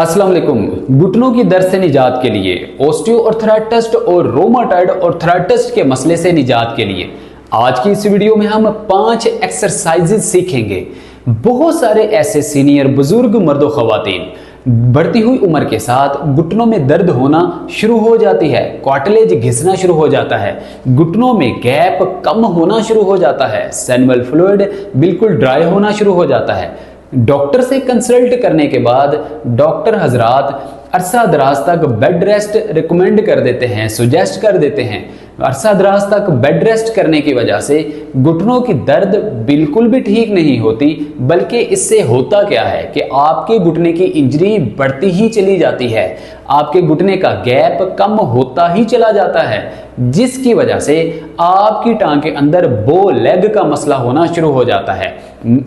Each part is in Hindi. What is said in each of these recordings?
अस्सलाम वालेकुम। घुटनों की दर्द से निजात के लिए, ऑस्टियोआर्थराइटिस और रोमाटॉइड आर्थराइटिस के मसले से निजात के लिए आज की इस वीडियो में हम 5 एक्सरसाइजेज सीखेंगे। बहुत सारे ऐसे सीनियर बुजुर्ग मर्द और खवातीन बढ़ती हुई उम्र के साथ घुटनों में दर्द होना शुरू हो जाती है, कार्टिलेज घिसना शुरू हो जाता है, घुटनों में गैप कम होना शुरू हो जाता है, सेनिवल फ्लूइड बिल्कुल ड्राई होना शुरू हो जाता है। डॉक्टर से कंसल्ट करने के बाद डॉक्टर हजरात अरसा दराज तक बेड रेस्ट रिकमेंड कर देते हैं, सुजेस्ट कर देते हैं। अरसा दराज तक बेड रेस्ट करने की वजह से घुटनों की दर्द बिल्कुल भी ठीक नहीं होती, बल्कि इससे होता क्या है कि आपके घुटने की इंजरी बढ़ती ही चली जाती है, आपके घुटने का गैप कम होता ही चला जाता है, जिसकी वजह से आपकी टांग के अंदर बो लेग का मसला होना शुरू हो जाता है।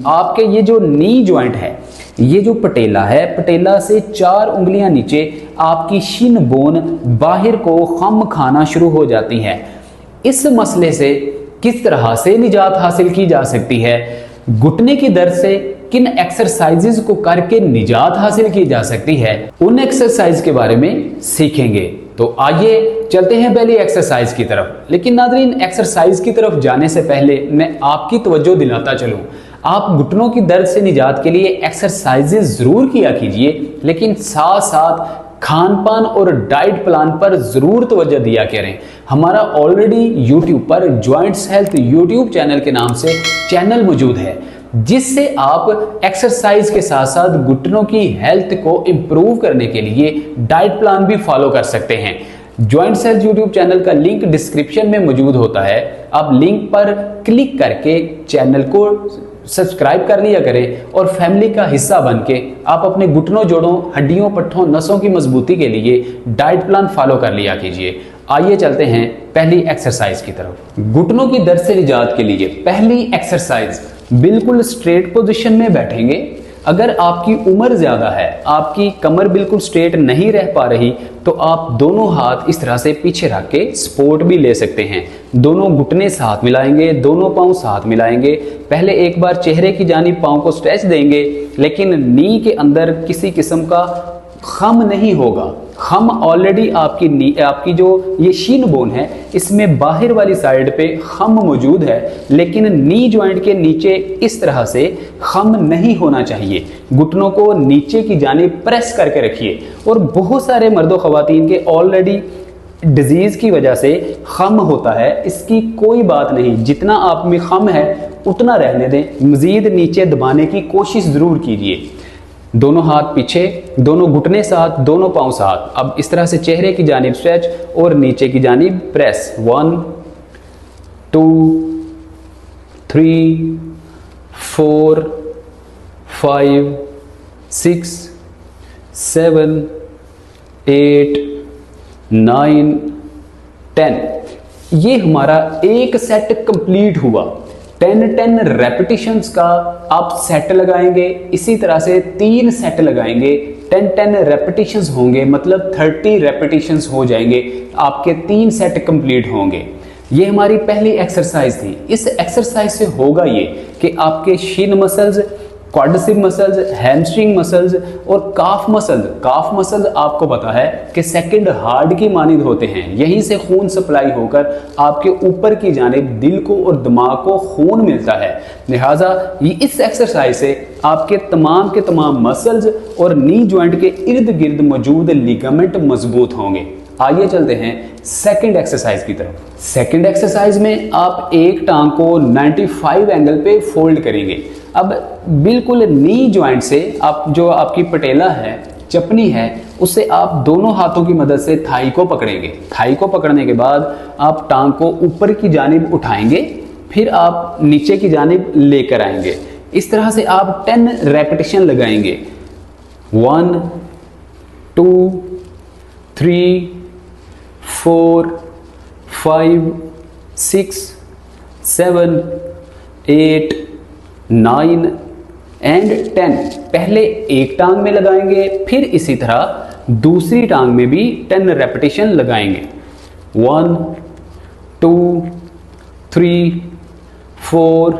आपके ये जो नी जॉइंट है, ये जो पटेला है, पटेला से 4 उंगलियां नीचे आपकी शिन बोन बाहर को खम खाना शुरू हो जाती है। इस मसले से किस तरह से निजात हासिल की जा सकती है, घुटने की दर्द से किन एक्सरसाइजेज को करके निजात हासिल की जा सकती है, उन एक्सरसाइज के बारे में सीखेंगे। तो आइए चलते हैं पहली एक्सरसाइज की तरफ। लेकिन नाज़रीन, एक्सरसाइज की तरफ जाने से पहले मैं आपकी तवज्जो दिलाता चलूं, आप घुटनों की दर्द से निजात के लिए एक्सरसाइजेज जरूर किया कीजिए, लेकिन साथ साथ खान पान और डाइट प्लान पर जरूर तवज्जो दिया करें। हमारा ऑलरेडी यूट्यूब पर जॉइंट्स हेल्थ यूट्यूब चैनल के नाम से चैनल मौजूद है, जिससे आप एक्सरसाइज के साथ साथ घुटनों की हेल्थ को इंप्रूव करने के लिए डाइट प्लान भी फॉलो कर सकते हैं। जॉइंट्स हेल्थ यूट्यूब चैनल का लिंक डिस्क्रिप्शन में मौजूद होता है, आप लिंक पर क्लिक करके चैनल को सब्सक्राइब कर लिया करें और फैमिली का हिस्सा बन के आप अपने घुटनों, जोड़ों, हड्डियों, पट्ठों, नसों की मजबूती के लिए डाइट प्लान फॉलो कर लिया कीजिए। आइए चलते हैं पहली एक्सरसाइज की तरफ। घुटनों की दर्द से निजात के लिए पहली एक्सरसाइज, बिल्कुल स्ट्रेट पोजीशन में बैठेंगे। अगर आपकी उम्र ज्यादा है, आपकी कमर बिल्कुल स्ट्रेट नहीं रह पा रही, तो आप दोनों हाथ इस तरह से पीछे रख के सपोर्ट भी ले सकते हैं। दोनों घुटने साथ मिलाएंगे, दोनों पांव साथ मिलाएंगे। पहले एक बार चेहरे की जानिब पांव को स्ट्रेच देंगे, लेकिन नी के अंदर किसी किस्म का खम नहीं होगा। खम ऑलरेडी आपकी जो ये शीन बोन है, इसमें बाहर वाली साइड पे खम मौजूद है, लेकिन नी जॉइंट के नीचे इस तरह से खम नहीं होना चाहिए। घुटनों को नीचे की जानिब प्रेस करके रखिए। और बहुत सारे मर्दों खवातीन के ऑलरेडी डिजीज की वजह से खम होता है, इसकी कोई बात नहीं, जितना आप में खम है उतना रहने दें, मजीद नीचे दबाने की कोशिश जरूर कीजिए। दोनों हाथ पीछे, दोनों घुटने साथ, दोनों पांव साथ। अब इस तरह से चेहरे की जानिब स्ट्रेच और नीचे की जानिब प्रेस। 1 2 3 4 5 6 7 8 9 10। ये हमारा एक सेट कंप्लीट हुआ। 10 रेपिटेशंस का आप सेट लगाएंगे, इसी तरह से 3 सेट लगाएंगे, 10 रेपिटेशंस होंगे, मतलब 30 रेपिटेशंस हो जाएंगे, आपके 3 सेट कंप्लीट होंगे। ये हमारी पहली एक्सरसाइज थी। इस एक्सरसाइज से होगा ये कि आपके Shin muscles, quadricep muscles, hamstring muscles और काफ मसल्स आपको पता है कि सेकंड हार्ट की मानिंद होते हैं। यहीं से खून सप्लाई होकर आपके ऊपर की जानिब दिल को और दिमाग को खून मिलता है। लिहाजा इस एक्सरसाइज से आपके तमाम के तमाम मसल्स और नी जॉइंट के इर्द गिर्द मौजूद लिगामेंट मजबूत होंगे। आइए चलते हैं सेकंड एक्सरसाइज की तरफ। सेकंड एक्सरसाइज में आप एक टांग को 95 एंगल पे फोल्ड करेंगे। अब बिल्कुल नी जॉइंट से आप जो आपकी पटेला है, चपनी है, उससे आप दोनों हाथों की मदद से थाई को पकड़ेंगे। थाई को पकड़ने के बाद आप टांग को ऊपर की जानिब उठाएंगे, फिर आप नीचे की जानिब लेकर आएंगे। इस तरह से आप 10 रेपिटेशन लगाएंगे। 1 2 3 4 5 6 7 8 9 एंड 10। पहले एक टांग में लगाएंगे, फिर इसी तरह दूसरी टांग में भी 10 रेपिटेशन लगाएंगे। 1 2 3 4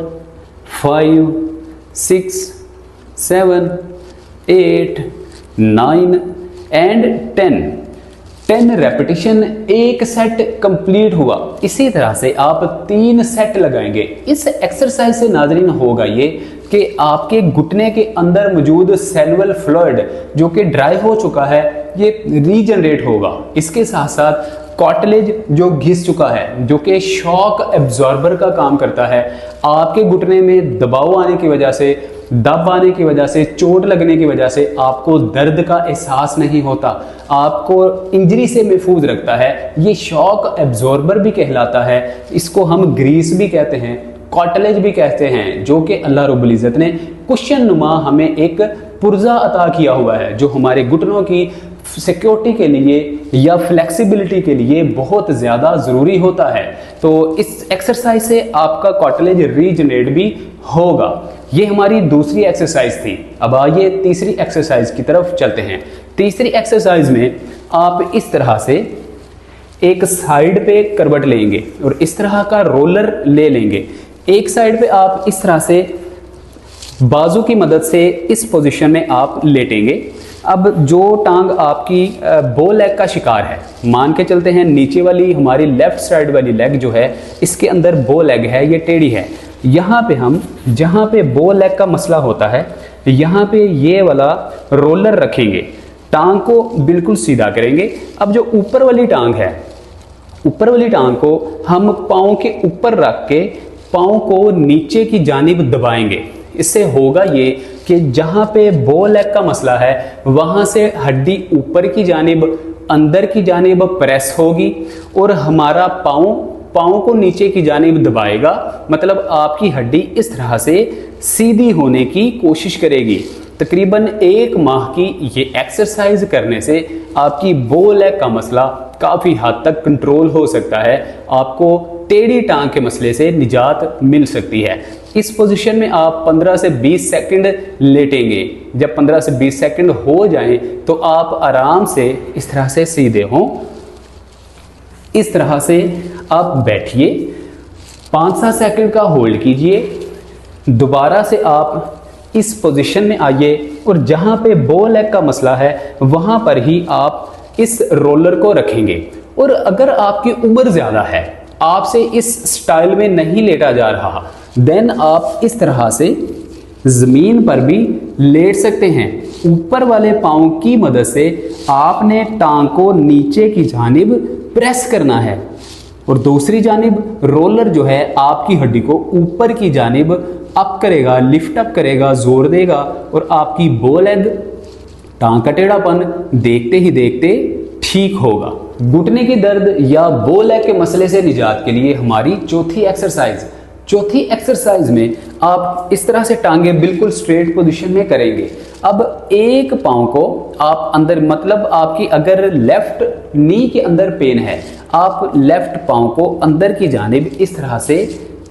5 6 7 8 9 एंड 10 रेपिटेशन एक सेट कंप्लीट हुआ। इसी तरह से आप 3 सेट लगाएंगे। इस एक्सरसाइज से नाज़रीन होगा ये कि आपके घुटने के अंदर मौजूद सेलुलर फ्लूइड जो कि ड्राई हो चुका है ये रीजनरेट होगा। इसके साथ साथ कार्टिलेज जो घिस चुका है, जो कि शॉक एब्जॉर्बर का काम करता है, आपके घुटने में दबाव आने की वजह से, दब आने की वजह से, चोट लगने की वजह से आपको दर्द का एहसास नहीं होता, आपको इंजरी से महफूज रखता है। ये शॉक एब्जॉर्बर भी कहलाता है। इसको हम ग्रीस भी कहते हैं, कार्टिलेज भी कहते हैं, जो कि अल्लाह रब्बुल इज़्ज़त ने कुशन नुमा हमें एक पुर्जा अता किया हुआ है, जो हमारे घुटनों की सिक्योरिटी के लिए या फ्लेक्सिबिलिटी के लिए बहुत ज़्यादा ज़रूरी होता है। तो इस एक्सरसाइज से आपका कार्टिलेज रीजनरेट भी होगा। ये हमारी दूसरी एक्सरसाइज थी। अब आइए तीसरी एक्सरसाइज की तरफ चलते हैं। तीसरी एक्सरसाइज में आप इस तरह से एक साइड पे करवट लेंगे और इस तरह का रोलर ले लेंगे। एक साइड पे आप इस तरह से बाजू की मदद से इस पोजीशन में आप लेटेंगे। अब जो टांग आपकी बो लेग का शिकार है, मान के चलते हैं नीचे वाली हमारी लेफ्ट साइड वाली लेग जो है इसके अंदर बो लेग है, ये टेढ़ी है। यहाँ पे हम जहाँ पे बो लेग का मसला होता है यहाँ पे ये वाला रोलर रखेंगे, टांग को बिल्कुल सीधा करेंगे। अब जो ऊपर वाली टांग है, ऊपर वाली टांग को हम पाँव के ऊपर रख के पाँव को नीचे की जानिब दबाएंगे। इससे होगा ये कि जहाँ पे बो लेग का मसला है वहाँ से हड्डी ऊपर की जानिब, अंदर की जानिब प्रेस होगी और हमारा पाँव को नीचे की जानिब दबाएगा। मतलब आपकी हड्डी इस तरह से सीधी होने की कोशिश करेगी। तकरीबन 1 माह की ये एक्सरसाइज करने से आपकी बो लेग का मसला काफ़ी हद तक कंट्रोल हो सकता है। आपको टेढ़ी टांग के मसले से निजात मिल सकती है। इस पोजीशन में आप 15 से 20 सेकंड लेटेंगे। जब 15 से 20 सेकंड हो जाएं तो आप आराम से इस तरह से सीधे हों। इस तरह से आप बैठिए, 5-7 सेकंड का होल्ड कीजिए, दोबारा से आप इस पोजीशन में आइए और जहाँ पे बो लेग का मसला है वहाँ पर ही आप इस रोलर को रखेंगे। और अगर आपकी उम्र ज़्यादा है, आपसे इस स्टाइल में नहीं लेटा जा रहा, देन आप इस तरह से ज़मीन पर भी लेट सकते हैं। ऊपर वाले पाँव की मदद से आपने टांग को नीचे की जानिब प्रेस करना है और दूसरी जानिब रोलर जो है आपकी हड्डी को ऊपर की जानिब अप करेगा, लिफ्ट अप करेगा, जोर देगा और आपकी बो लेग, टांग का टेढ़ापन देखते ही देखते ठीक होगा। घुटने की दर्द या बो लेग के मसले से निजात के लिए हमारी चौथी एक्सरसाइज में आप इस तरह से टांगे बिल्कुल स्ट्रेट पोजीशन में करेंगे। अब एक पाँव को आप अंदर, मतलब आपकी अगर लेफ्ट नी के अंदर पेन है, आप लेफ्ट पाँव को अंदर की जानिब इस तरह से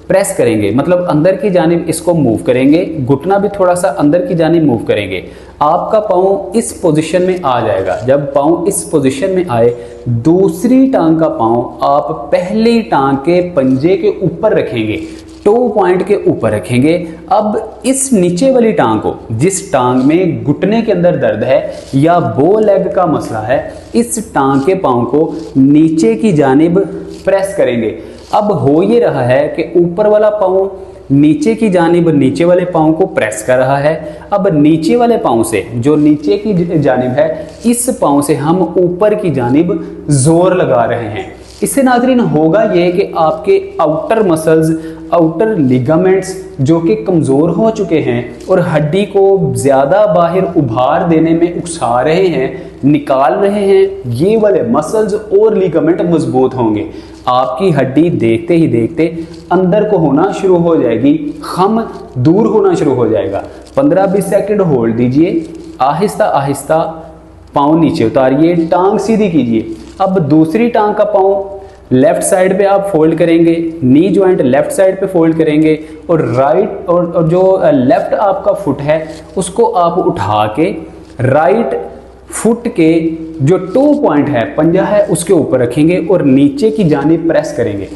प्रेस करेंगे, मतलब अंदर की जानिब इसको मूव करेंगे। घुटना भी थोड़ा सा अंदर की जानिब मूव करेंगे। आपका पाँव इस पोजीशन में आ जाएगा। जब पाँव इस पोजीशन में आए, दूसरी टांग का पाँव आप पहली टांग के पंजे के ऊपर रखेंगे, टो पॉइंट के ऊपर रखेंगे। अब इस नीचे वाली टांग को, जिस टांग में घुटने के अंदर दर्द है या बो लेग का मसला है, इस टांग के पाँव को नीचे की जानिब प्रेस करेंगे। अब हो ये रहा है कि ऊपर वाला पाँव नीचे की जानिब नीचे वाले पाँव को प्रेस कर रहा है। अब नीचे वाले पाँव से, जो नीचे की जानिब है, इस पाँव से हम ऊपर की जानिब जोर लगा रहे हैं। इससे नाज़रीन होगा ये कि आपके आउटर मसल्स, आउटर लिगामेंट्स जो कि कमज़ोर हो चुके हैं और हड्डी को ज़्यादा बाहर उभार देने में उकसा रहे हैं, निकाल रहे हैं, ये वाले मसल्स और लिगामेंट मजबूत होंगे। आपकी हड्डी देखते ही देखते अंदर को होना शुरू हो जाएगी, खम दूर होना शुरू हो जाएगा। 15-20 सेकंड होल्ड दीजिए, आहिस्ता आहिस्ता पाँव नीचे उतारिए, टांग सीधी कीजिए। अब दूसरी टांग का पाँव लेफ्ट साइड पे आप फोल्ड करेंगे, नी जॉइंट लेफ्ट साइड पे फोल्ड करेंगे और राइट और जो लेफ्ट आपका फुट है उसको आप उठा के राइट फुट के जो टो पॉइंट है, पंजा है, उसके ऊपर रखेंगे और नीचे की जानिब प्रेस करेंगे।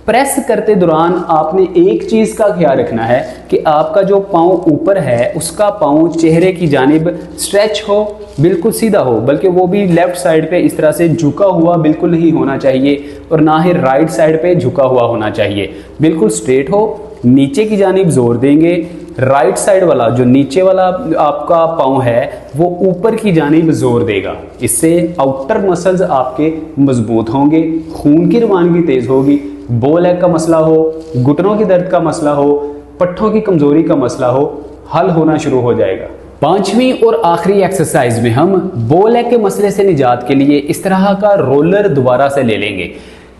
प्रेस करते दौरान आपने एक चीज़ का ख्याल रखना है कि आपका जो पाँव ऊपर है उसका पाँव चेहरे की जानिब स्ट्रेच हो, बिल्कुल सीधा हो, बल्कि वो भी लेफ्ट साइड पे इस तरह से झुका हुआ बिल्कुल नहीं होना चाहिए और ना ही राइट साइड पे झुका हुआ होना चाहिए, बिल्कुल स्ट्रेट हो। नीचे की जानिब जोर देंगे, राइट साइड वाला जो नीचे वाला आपका पाँव है वो ऊपर की जानिब जोर देगा। इससे आउटर मसल्स आपके मजबूत होंगे, खून की रवानगी तेज होगी, बो लेग का मसला हो, घुटनों की दर्द का मसला हो, पट्ठों की कमजोरी का मसला हो, हल होना शुरू हो जाएगा। पांचवी और आखिरी एक्सरसाइज में हम बो लेग के मसले से निजात के लिए इस तरह का रोलर दोबारा से ले लेंगे।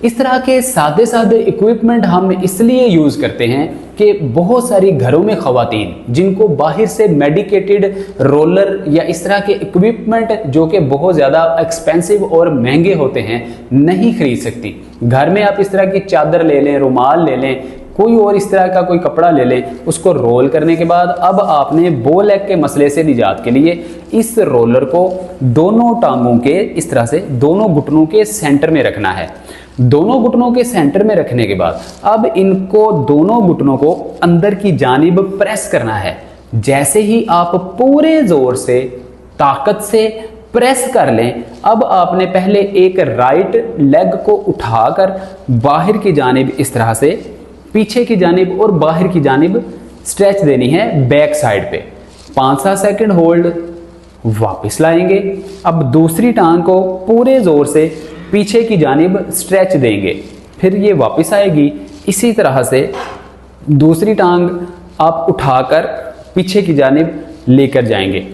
इस तरह के सादे सादे इक्विपमेंट हम इसलिए यूज़ करते हैं कि बहुत सारी घरों में ख़वातीन जिनको बाहर से मेडिकेटेड रोलर या इस तरह के इक्विपमेंट जो कि बहुत ज़्यादा एक्सपेंसिव और महंगे होते हैं नहीं खरीद सकती। घर में आप इस तरह की चादर ले लें, रुमाल ले लें, कोई और इस तरह का कोई कपड़ा ले लें, उसको रोल करने के बाद अब आपने बो लेग के मसले से निजात के लिए इस रोलर को दोनों टांगों के इस तरह से दोनों घुटनों के सेंटर में रखना है। दोनों घुटनों के सेंटर में रखने के बाद अब इनको दोनों घुटनों को अंदर की जानिब प्रेस करना है। जैसे ही आप पूरे जोर से ताकत से प्रेस कर लें, अब आपने पहले एक राइट लेग को उठाकर बाहर की जानिब इस तरह से पीछे की जानिब और बाहर की जानिब स्ट्रेच देनी है बैक साइड पे। 5-7 सेकंड होल्ड, वापस लाएंगे। अब दूसरी टांग को पूरे जोर से पीछे की जानिब स्ट्रेच देंगे, फिर ये वापस आएगी। इसी तरह से दूसरी टांग आप उठाकर पीछे की जानिब लेकर जाएंगे।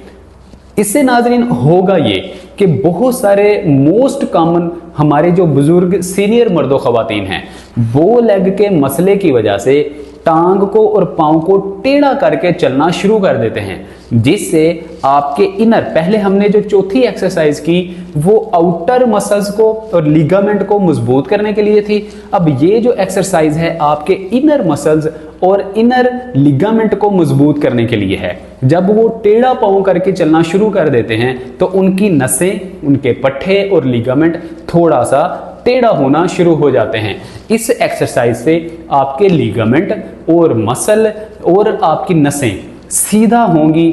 इससे नाज़रीन होगा ये कि बहुत सारे मोस्ट कॉमन हमारे जो बुजुर्ग सीनियर मर्दों ख़वातीन हैं बो लेग के मसले की वजह से टांग को और पाँव को टेढ़ा करके चलना शुरू कर देते हैं, जिससे आपके इनर, पहले हमने जो चौथी एक्सरसाइज की वो आउटर मसल्स को और लिगामेंट को मजबूत करने के लिए थी। अब ये जो एक्सरसाइज है आपके इनर मसल्स और इनर लिगामेंट को मजबूत करने के लिए है। जब वो टेढ़ा पाँव करके चलना शुरू कर देते हैं तो उनकी नसें, उनके पट्टे और लिगामेंट थोड़ा सा टेढ़ा होना शुरू हो जाते हैं। इस एक्सरसाइज से आपके लिगामेंट और मसल और आपकी नसें सीधा होंगी,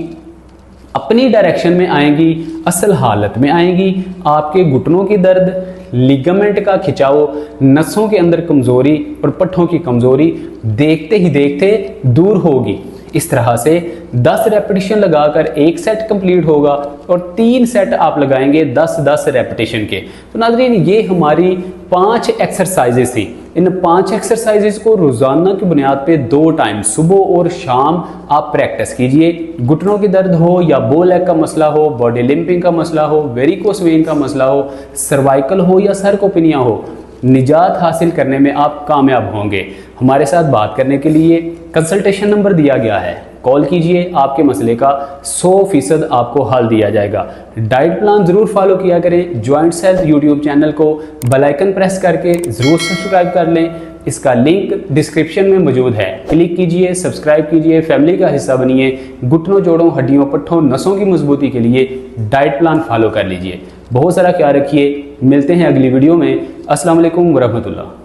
अपनी डायरेक्शन में आएंगी, असल हालत में आएंगी। आपके घुटनों की दर्द, लिगामेंट का खिंचाव, नसों के अंदर कमजोरी और पट्ठों की कमजोरी देखते ही देखते दूर होगी। इस तरह से 10 रेपिटेशन लगाकर एक सेट कंप्लीट होगा और 3 सेट आप लगाएंगे 10-10 रेपिटेशन के। तो नाज़रीन ये हमारी 5 एक्सरसाइजेस थी। इन 5 एक्सरसाइजेस को रोजाना की बुनियाद पे 2 टाइम सुबह और शाम आप प्रैक्टिस कीजिए। घुटनों की दर्द हो या बो लेग का मसला हो, बॉडी लिम्पिंग का मसला हो, वेरिकोस वेन का मसला हो, सर्वाइकल हो या सर्कोपेनिया हो, निजात हासिल करने में आप कामयाब होंगे। हमारे साथ बात करने के लिए कंसल्टेशन नंबर दिया गया है, कॉल कीजिए, आपके मसले का 100% आपको हल दिया जाएगा। डाइट प्लान जरूर फॉलो किया करें। जॉइंट्स हेल्थ यूट्यूब चैनल को बेल आइकन प्रेस करके जरूर सब्सक्राइब कर लें। इसका लिंक डिस्क्रिप्शन में मौजूद है, क्लिक कीजिए, सब्सक्राइब कीजिए, फैमिली का हिस्सा बनिए। घुटनों, जोड़ों, हड्डियों, पट्ठों, नसों की मजबूती के लिए डाइट प्लान फॉलो कर लीजिए। बहुत सारा ख्याल रखिए। मिलते हैं अगली वीडियो में। अस्सलाम वालेकुम वरहमतुल्लाह।